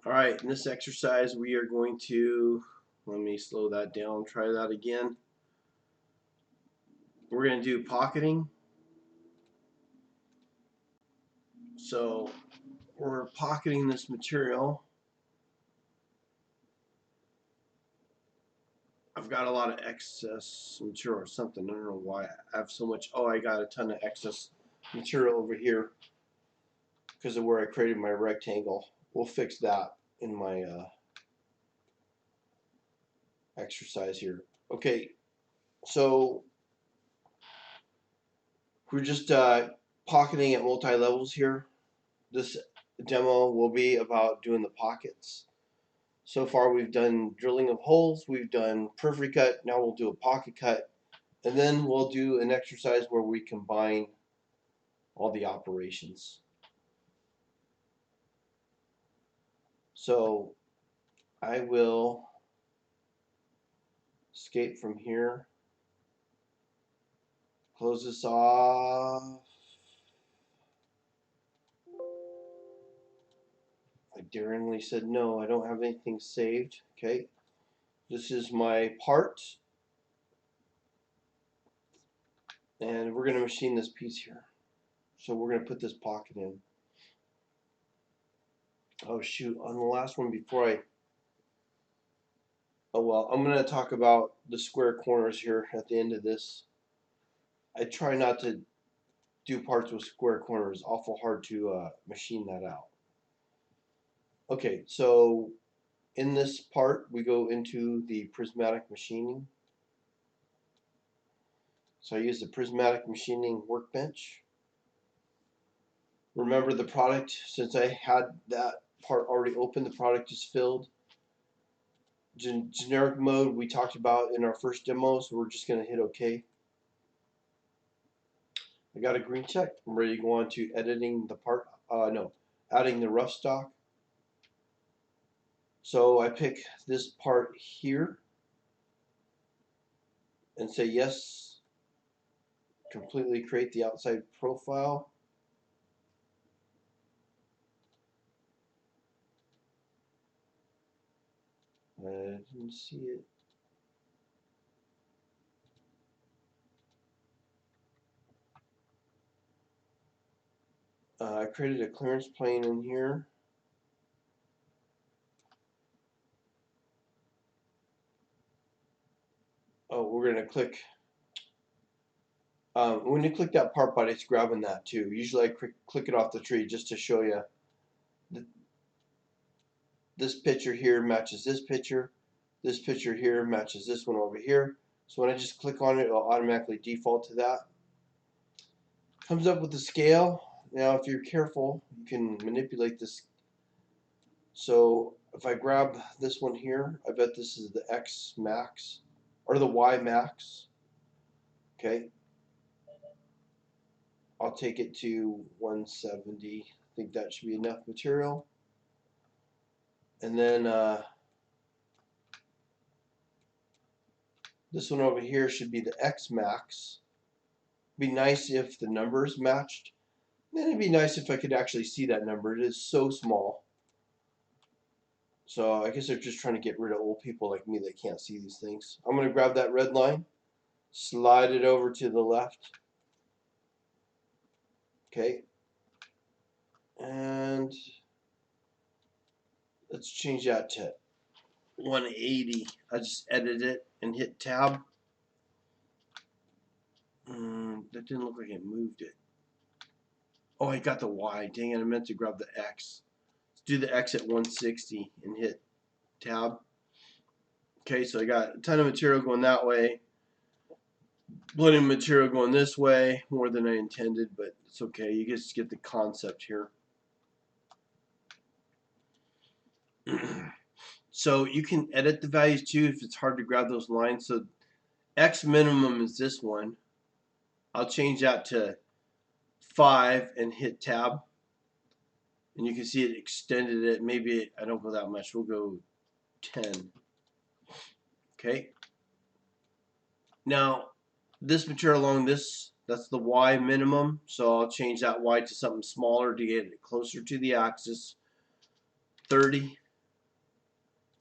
Alright, in this exercise we are going to, let me slow that down, try that again. We're going to do pocketing. So we're pocketing this material. I've got a lot of excess material or something. I don't know why I have so much. Oh, I got a ton of excess material over here because of where I created my rectangle. We'll fix that in my exercise here. Okay, so we're just pocketing at multi-levels here. This demo will be about doing the pockets. So far we've done drilling of holes, we've done perfory cut, now we'll do a pocket cut, and then we'll do an exercise where we combine all the operations. So I will escape from here, close this off. I daringly said no, I don't have anything saved. Okay, this is my part, and we're going to machine this piece here. So we're going to put this pocket in. Oh shoot, on the last one before I, oh well, I'm going to talk about the square corners here at the end of this. I try not to do parts with square corners. It's awful hard to machine that out. Okay, so in this part we go into the prismatic machining. So I use the prismatic machining workbench. Remember the product, since I had that part already open, the product is filled. Generic mode we talked about in our first demo, so we're just going to hit OK. I got a green check. I'm ready to go on to editing the part, adding the rough stock. So I pick this part here and say yes, completely create the outside profile. I didn't see it. I created a clearance plane in here. Oh, we're going to click. When you click that part body, it's grabbing that too. Usually I click it off the tree just to show you. This picture here matches this picture. This picture here matches this one over here. So when I just click on it, it'll automatically default to that. Comes up with the scale. Now if you're careful, you can manipulate this. So if I grab this one here, I bet this is the X max or the Y max. Okay. I'll take it to 170. I think that should be enough material. And then this one over here should be the X max. Be nice if the numbers matched. Then it'd be nice if I could actually see that number. It is so small. So I guess they're just trying to get rid of old people like me that can't see these things. I'm going to grab that red line, slide it over to the left. Okay. And let's change that to 180. I just edit it and hit tab. That didn't look like it moved it. Oh, I got the Y. Dang it, I meant to grab the X. Let's do the X at 160 and hit tab. Okay, so I got a ton of material going that way. Blending material going this way, more than I intended, but it's okay. You just get the concept here. So you can edit the values too if it's hard to grab those lines. So X minimum is this one. I'll change that to 5 and hit tab. And you can see it extended it. Maybe I don't go that much. We'll go 10. Okay. Now, this material along this, that's the Y minimum. So I'll change that Y to something smaller to get it closer to the axis. 30.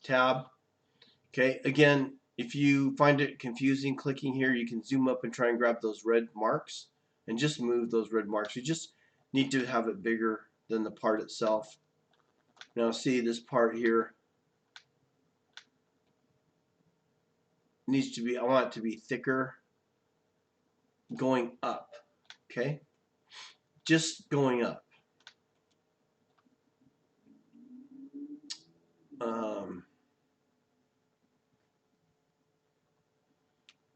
tab. Okay, again, if you find it confusing clicking here, you can zoom up and try and grab those red marks and just move those red marks. You just need to have it bigger than the part itself. Now see this part here needs to be, I want it to be thicker going up. Okay, just going up.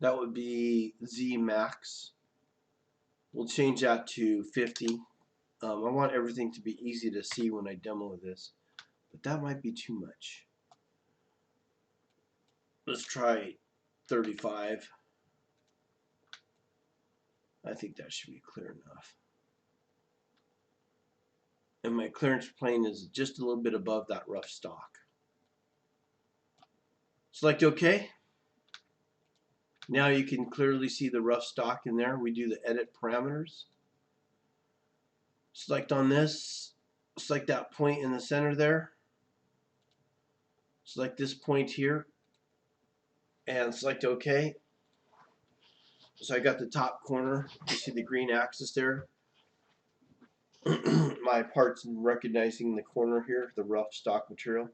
That would be Z max. We'll change that to 50. I want everything to be easy to see when I demo this, but that might be too much. Let's try 35. I think that should be clear enough. And my clearance plane is just a little bit above that rough stock. Select OK. Now you can clearly see the rough stock in there. We do the edit parameters. Select on this. Select that point in the center there. Select this point here. And select OK. So I got the top corner. You see the green axis there. My part's recognizing the corner here, the rough stock material.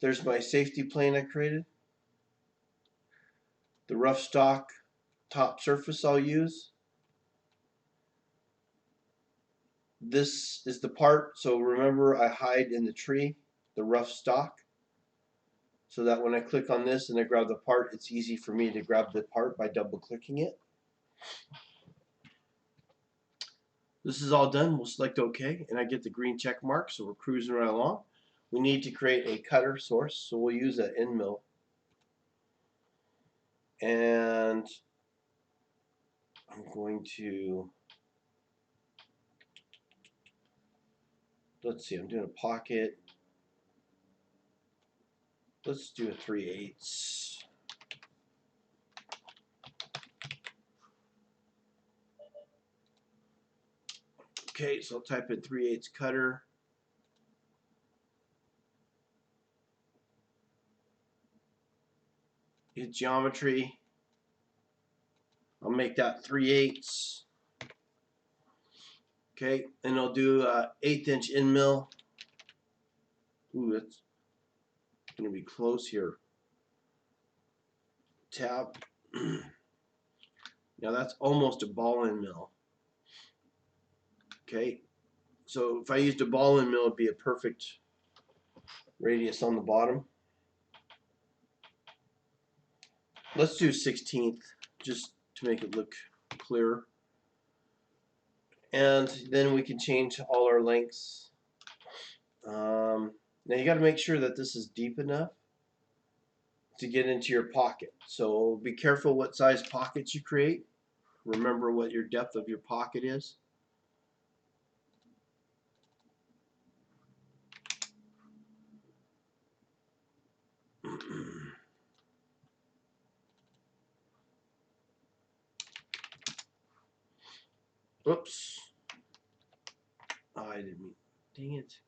There's my safety plane I created. The rough stock top surface I'll use. This is the part, so remember I hide in the tree, the rough stock, so that when I click on this and I grab the part, it's easy for me to grab the part by double clicking it. This is all done. We'll select OK, and I get the green check mark, so we're cruising right along. We need to create a cutter source, so we'll use an end mill. And I'm going to, let's see, I'm doing a pocket. Let's do a 3/8. Okay, so I'll type in 3/8 cutter. Hit geometry. I'll make that 3/8. Okay, and I'll do 1/8 inch end mill. Ooh, that's gonna be close here. Tab. Now that's almost a ball end mill. Okay, so if I used a ball end mill, it'd be a perfect radius on the bottom. Let's do 1/16 just to make it look clearer. And then we can change all our lengths. Now you got to make sure that this is deep enough to get into your pocket. So be careful what size pockets you create. Remember what your depth of your pocket is. Oops. Oh, I didn't mean. Dang it.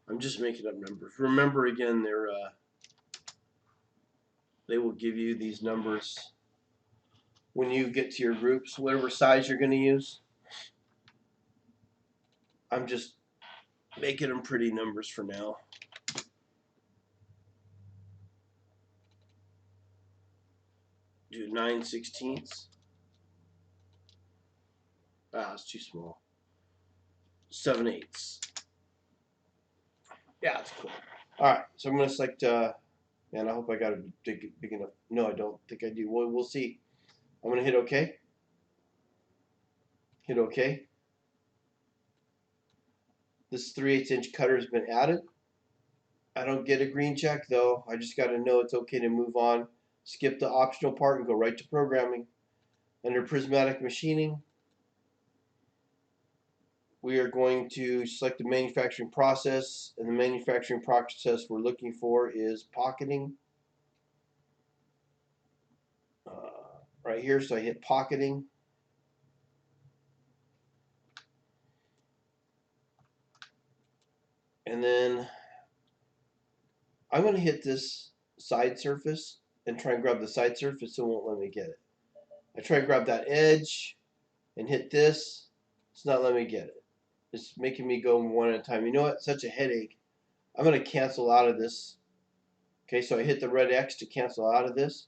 I'm just making up numbers. Remember again, they will give you these numbers when you get to your groups, whatever size you're going to use. I'm just making them pretty numbers for now. Do 9/16. Ah, it's too small. 7/8. Yeah, it's cool. Alright, so I'm going to select, man, I hope I got it big enough. No, I don't think I do. We'll see. I'm going to hit OK. Hit OK. This 3/8 inch cutter has been added. I don't get a green check though. I just got to know it's okay to move on. Skip the optional part and go right to programming. Under Prismatic Machining, we are going to select the manufacturing process, and the manufacturing process we're looking for is pocketing. Right here, so I hit pocketing. And then I'm going to hit this side surface and try and grab the side surface, so it won't let me get it. I try and grab that edge and hit this. It's not letting me get it. It's making me go one at a time. You know what? Such a headache. I'm going to cancel out of this. Okay, so I hit the red X to cancel out of this.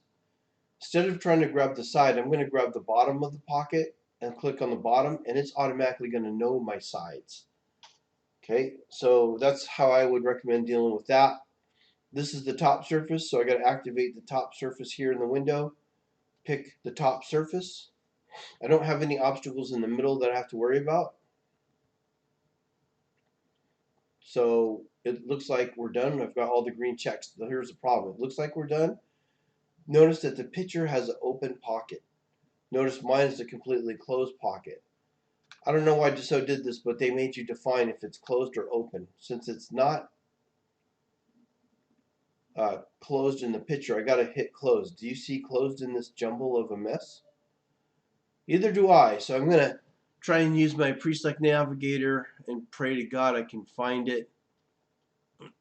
Instead of trying to grab the side, I'm going to grab the bottom of the pocket and click on the bottom, and it's automatically going to know my sides. Okay, so that's how I would recommend dealing with that. This is the top surface, so I got to activate the top surface here in the window. Pick the top surface. I don't have any obstacles in the middle that I have to worry about. So it looks like we're done. I've got all the green checks. Here's the problem. It looks like we're done. Notice that the picture has an open pocket. Notice mine is a completely closed pocket. I don't know why Dassault did this, but they made you define if it's closed or open. Since it's not closed in the picture, I got to hit closed. Do you see closed in this jumble of a mess? Either do I. So I'm going to try and use my Prismatic Navigator and pray to God I can find it.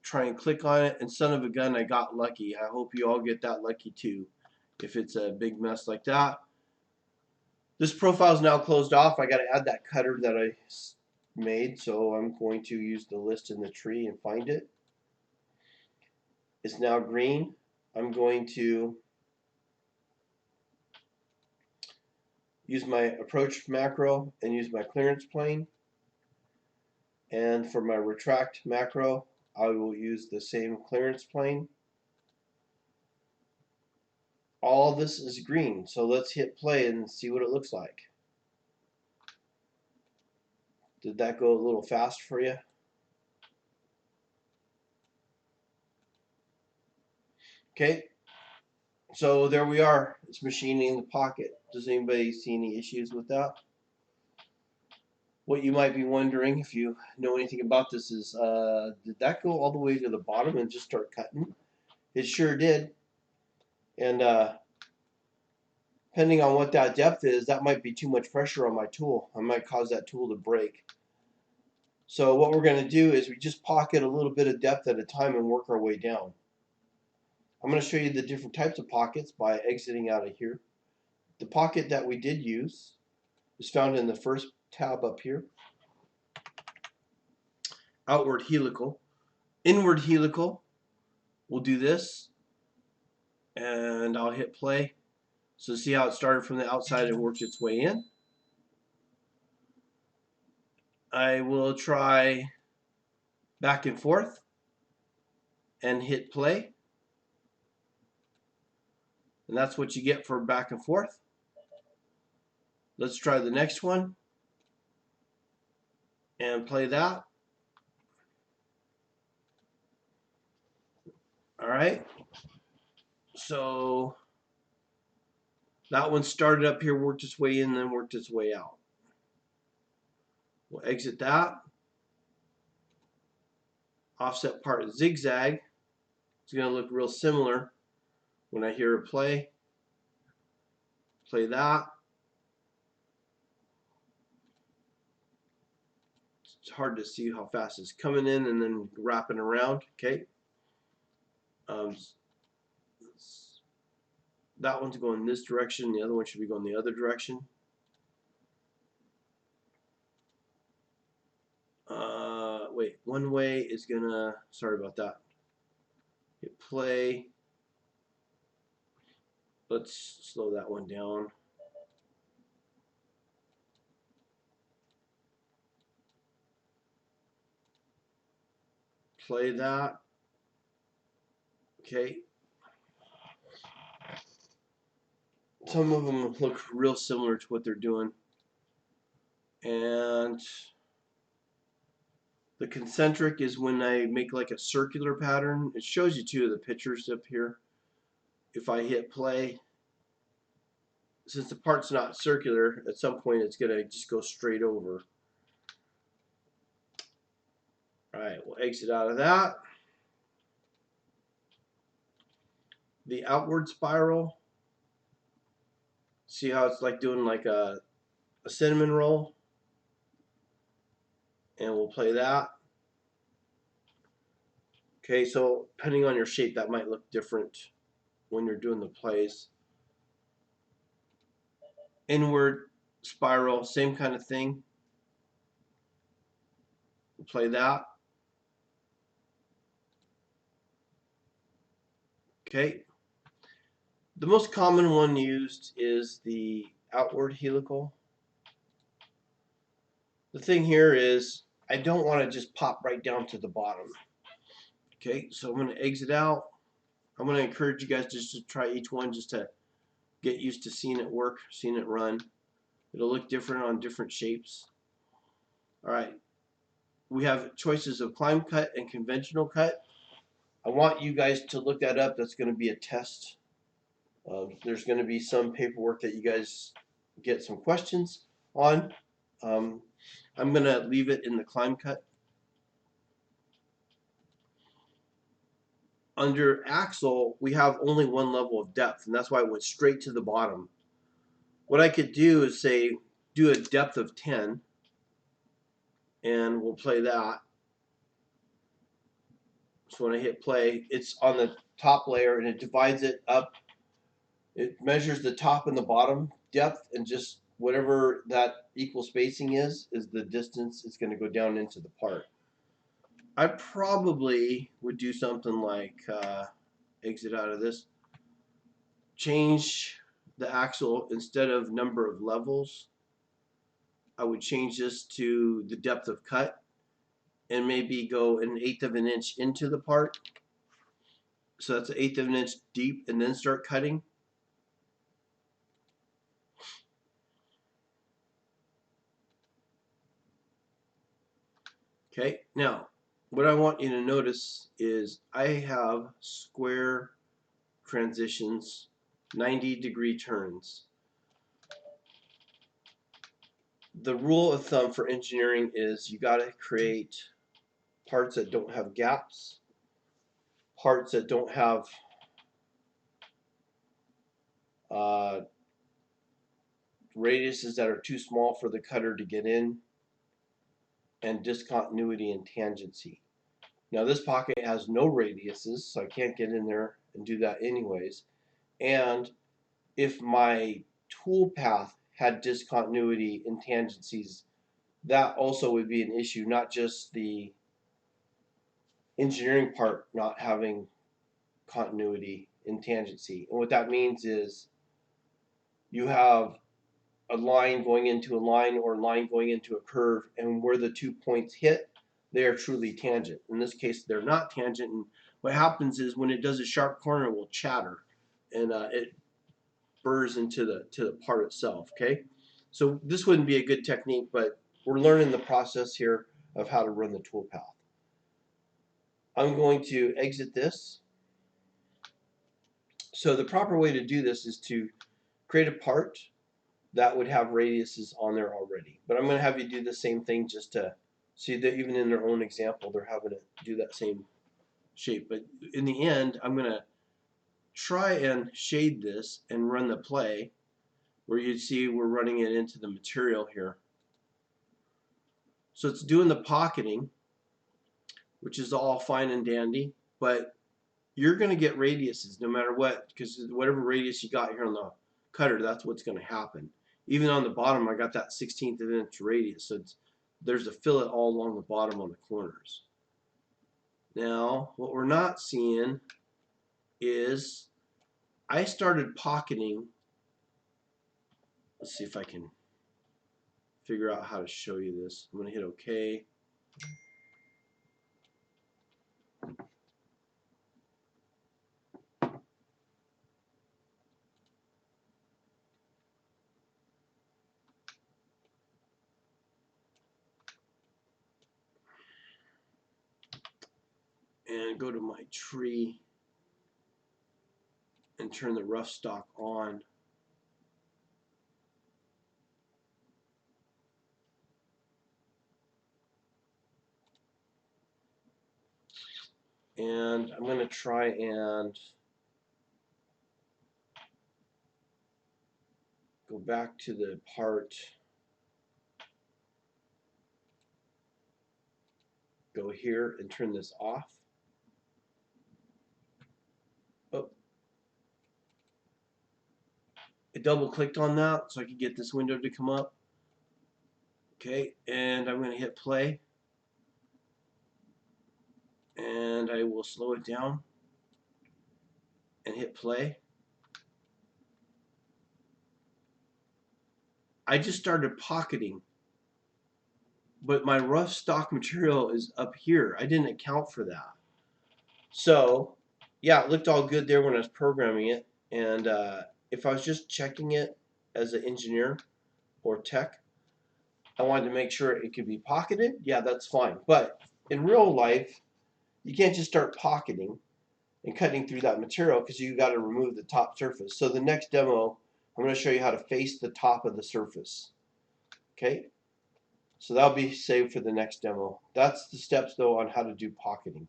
Try and click on it, and son of a gun, I got lucky. I hope you all get that lucky too, if it's a big mess like that. This profile is now closed off. I got to add that cutter that I made, so I'm going to use the list in the tree and find it. It's now green. I'm going to use my approach macro and use my clearance plane. And for my retract macro, I will use the same clearance plane. All this is green, so let's hit play and see what it looks like. Did that go a little fast for you? Okay, so there we are. It's machining the pocket. Does anybody see any issues with that? What you might be wondering, if you know anything about this, is did that go all the way to the bottom and just start cutting? It sure did. And depending on what that depth is, that might be too much pressure on my tool. I might cause that tool to break. So what we're going to do is we just pocket a little bit of depth at a time and work our way down. I'm going to show you the different types of pockets by exiting out of here. The pocket that we did use is found in the first tab up here. Outward helical. Inward helical, we'll do this, and I'll hit play. So see how it started from the outside and worked its way in. I will try back and forth and hit play. And that's what you get for back and forth. Let's try the next one and play that. Alright, so that one started up here, worked its way in, then worked its way out. We'll exit that. Offset part zigzag. It's going to look real similar when I hear a play. Play that. It's hard to see how fast it's coming in and then wrapping around. Okay. That one's going this direction. The other one should be going the other direction. Wait, one way is gonna. Sorry about that. Hit play. Let's slow that one down. Play that. Okay. Some of them look real similar to what they're doing. And the concentric is when I make like a circular pattern. It shows you two of the pictures up here. If I hit play, since the part's not circular, at some point it's gonna just go straight over. Alright, we'll exit out of that. The outward spiral. See how it's like doing like a cinnamon roll? And we'll play that. Okay, so depending on your shape, that might look different when you're doing the plays. Inward spiral, same kind of thing. We'll play that. Okay. The most common one used is the outward helical. The thing here is I don't want to just pop right down to the bottom. Okay, so I'm going to exit out. I'm going to encourage you guys just to try each one just to get used to seeing it work, seeing it run. It'll look different on different shapes. Alright, we have choices of climb cut and conventional cut. I want you guys to look that up. That's going to be a test. There's going to be some paperwork that you guys get some questions on. I'm going to leave it in the climb cut. Under axle, we have only one level of depth, and that's why it went straight to the bottom. What I could do is say, do a depth of 10, and we'll play that. So when I hit play, it's on the top layer, and it divides it up. It measures the top and the bottom depth, and just whatever that equal spacing is the distance it's going to go down into the part. I probably would do something like exit out of this, change the axle, instead of number of levels, I would change this to the depth of cut and maybe go 1/8 of an inch into the part. So that's 1/8 of an inch deep, and then start cutting. Okay, now what I want you to notice is I have square transitions, 90-degree turns. The rule of thumb for engineering is you got to create parts that don't have gaps, parts that don't have radiuses that are too small for the cutter to get in, and discontinuity and tangency. Now this pocket has no radiuses, so I can't get in there and do that anyways. And if my tool path had discontinuity and tangencies, that also would be an issue, not just the engineering part not having continuity and tangency. And what that means is you have a line going into a line, or a line going into a curve, and where the 2 points hit, they are truly tangent. In this case, they're not tangent, and what happens is when it does a sharp corner, it will chatter, and it burrs into the part itself. Okay, so this wouldn't be a good technique, but we're learning the process here of how to run the tool path. I'm going to exit this. So the proper way to do this is to create a part that would have radiuses on there already. But I'm going to have you do the same thing just to see that even in their own example, they're having to do that same shape. But in the end, I'm going to try and shade this and run the play where you'd see we're running it into the material here. So it's doing the pocketing, which is all fine and dandy, but you're going to get radiuses no matter what, because whatever radius you got here on the cutter, that's what's going to happen. Even on the bottom, I got that 1/16 of an inch radius, so there's a fillet all along the bottom on the corners. Now, what we're not seeing is I started pocketing. Let's see if I can figure out how to show you this. I'm going to hit OK. And go to my tree and turn the rough stock on. And I'm going to try and go back to the part, go here and turn this off. Oh, I double clicked on that so I could get this window to come up. Okay, and I'm going to hit play. And I will slow it down and hit play. I just started pocketing, but my rough stock material is up here. I didn't account for that. So yeah, it looked all good there when I was programming it, and if I was just checking it as an engineer or tech, I wanted to make sure it could be pocketed. Yeah, that's fine. But in real life, you can't just start pocketing and cutting through that material because you got to remove the top surface. So the next demo, I'm going to show you how to face the top of the surface. Okay, so that'll be saved for the next demo. That's the steps though on how to do pocketing.